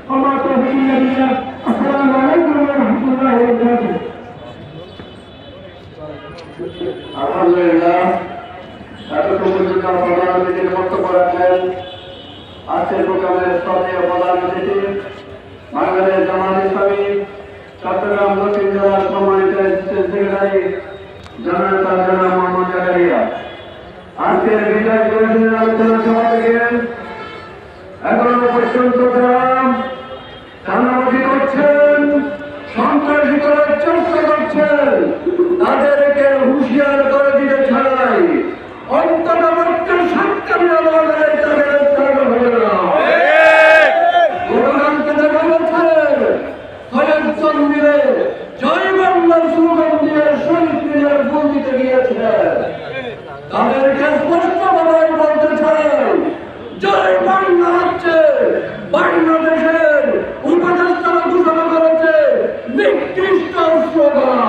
وما توفيقي إلا بالله السلام عليكم ورحمة الله وبركاته আলহামদুলিল্লাহ এতটুকু প্রধান অতিথির বক্তব্য রাখেন আজকের প্রোগ্রামের শ্রদ্ধেয় প্রধান অতিথি বাংলাদেশ জামাত ইসলামী চট্টগ্রাম দক্ষিণ জেলার সম্মানিত সেক্রেটারি জনাব মোহাম্মদ জাকারিয়া। আজকের বিজয় দিবসের আলোচনা সভা থেকে এখনো পর্যন্ত যারা চাঁদাবাজি করছেন, সন্ত্রাসী করার চেষ্টা করছেন, তাদেরকে হুঁশিয়ার করে দিতে চাই অন্তত সরকারি আদালতে তাদের ছাড়া হবে না। গতকালকে দেখা গেছে সৈয়দ চন্দ্রে জয় বাংলার স্লোগান দিয়ে শহীদ মিনার ফুল দিতে গিয়েছে। তাদেরকে স্পষ্টভাবে বলতে চাই জয় বাংলা হচ্ছে বাংলাদেশের উপদেষ্টারা ঘোষণা করেছে নিকৃষ্ট স্লোগান।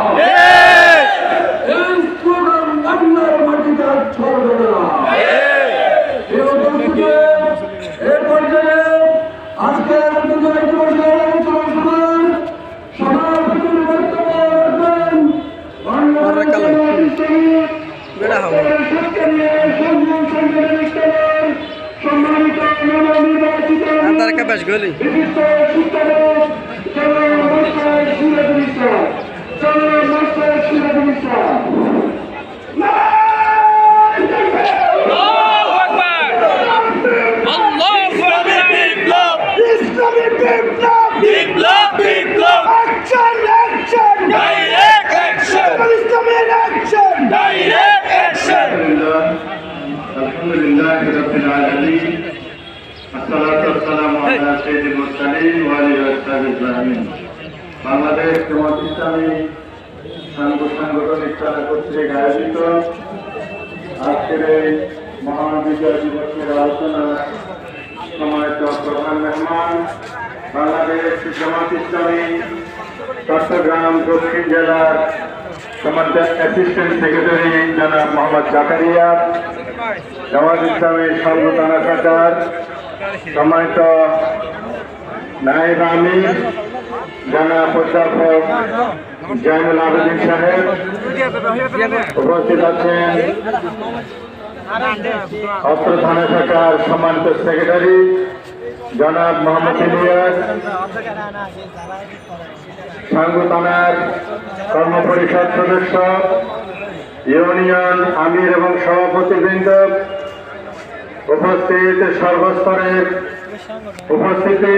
এই স্লোগান বাংলার মাটিতে আর ছড়বে না। এ পর্যায়ে আজকের বিজয় দিবসের আলোচনা সভার সভাপতির বক্তব্য রাখবেন সম্মানিত নবনির্বাচিত বিশিষ্ট শিক্ষাবিদ জনাব মাস্টার সিরাজুল ইসলাম। আলহামদুলিল্লাহ রাব্বিল আলামিন আসসালাতু ওয়াসসালামু আলা সাইয়্যিদিল মুরসালিন ওয়া আলিহি ওয়া সাহবিহি আজমাইন। বাংলাদেশ জামাত ইসলামী সাংগঠনিক শাখা কর্তৃক আয়োজিত আজকের এই মহান বিজয় দিবসের আলোচনা সম্মানিত প্রধান মেহমান বাংলাদেশ জামাত ইসলামী চট্টগ্রাম দক্ষিণ জেলার সম্মানিত অ্যাসিস্ট্যান্ট সেক্রেটারি জনাব মোহাম্মদ জাকারিয়া, জামাত ইসলামী সর্ব থানা শাখার সম্মানিত নায়েব আমির জনাব অধ্যাপক জয়নুল আবেদিন সাহেব, উপস্থিত আছেন অত্র থানা শাখার সম্মানিত সেক্রেটারি জনাব মোহাম্মদ ইলিয়াস, সাঙ্গু থানার কর্মপরিষদ সদস্য, ইউনিয়ন আমির এবং সভাপতিবৃন্দ, উপস্থিত সর্বস্তরের উপস্থিতি